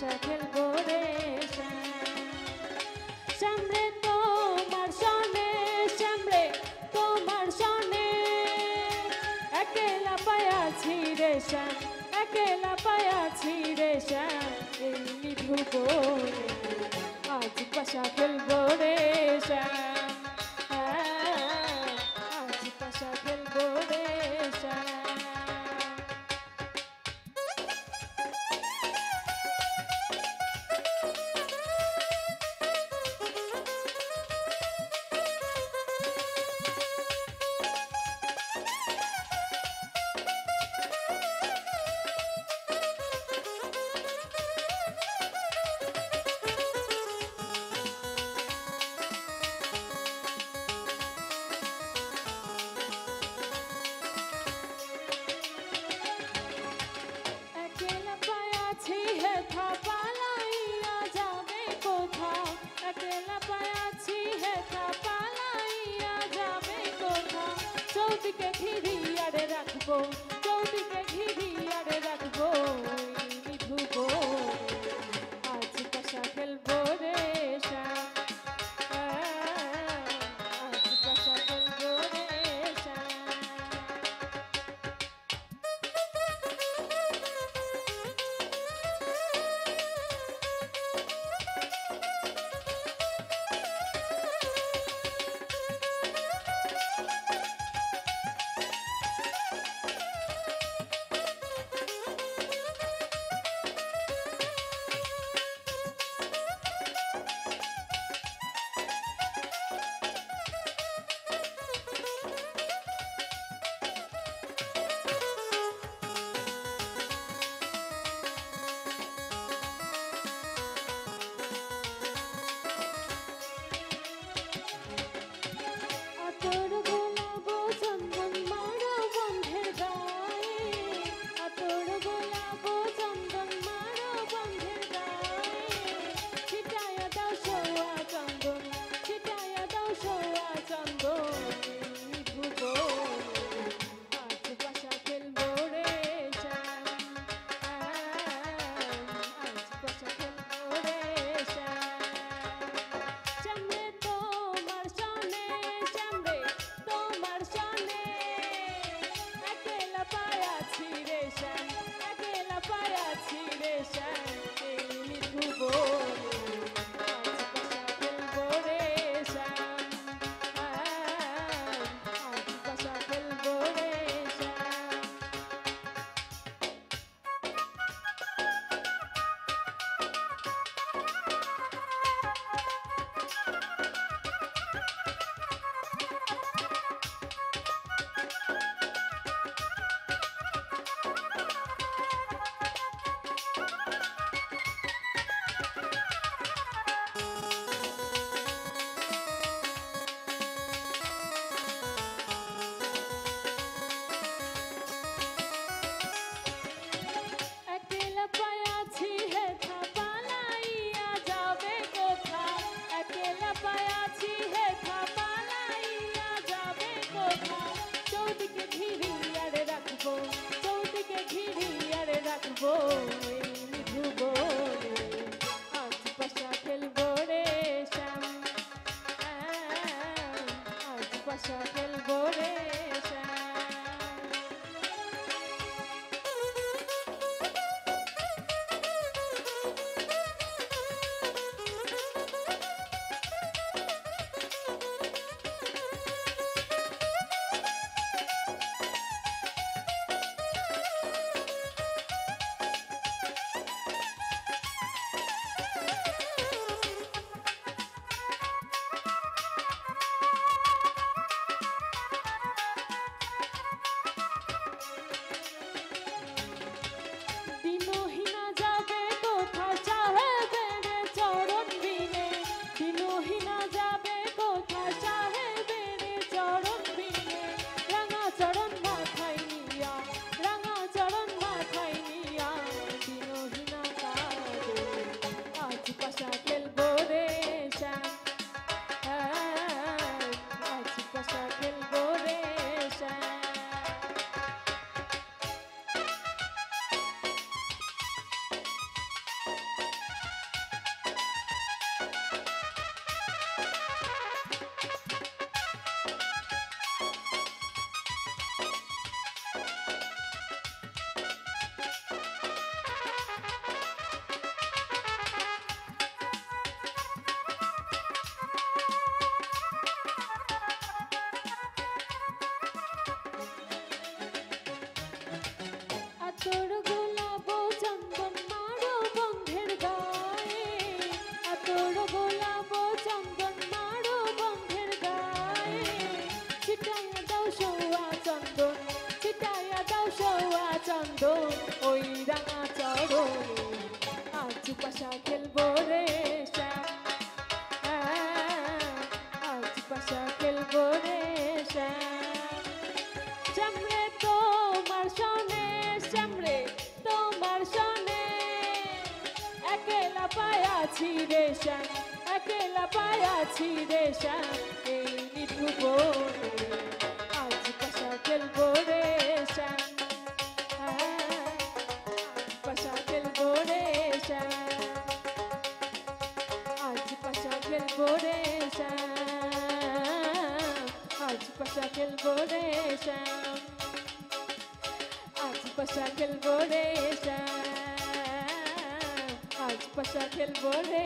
পাশা খেলবো রে শ্যামরে তোমার সনে শ্যামরে তোমার সনে একেলা পায়াছি রে শ্যাম একেলা পায়াছি রে শ্যাম এই নিভু আজ পাশা খেলবো রে শ্যাম আজ পাশা খেলবো রে শ্যাম চৌদিকে ঘিরিয়ারে রাখবো চৌদিকে ঘিরিয়ারে রাখবো নিধুবো আজ পাশা খেলবো রে শ্যাম আজ পাশা খেলবো রে শ্যাম চৌদিকে ঘিরিয়ারে রাখবো নিধুবো আজ পাশা খেলবো রে শ্যাম আজ পাশা খেলবো রে শ্যাম পাশা খেলবো রে শ্যাম, আজ পাশা খেলবো রে শ্যাম। শ্যাম রে তোমার সনে, শ্যাম রে তোমার সনে, একলা পায়াছি রে শ্যাম, একলা পায়াছি রে শ্যাম, এই নিঠুর বনে আজ পাশা খেলবো রে শ্যাম, পাশা খেলবো রে শ্যাম, আজ পাশা খেলবো রে শ্যাম, আজ পাশা খেলবো রে শ্যাম, আজ পাশা খেলবো রে শ্যাম, আজ পাশা খেলবো রে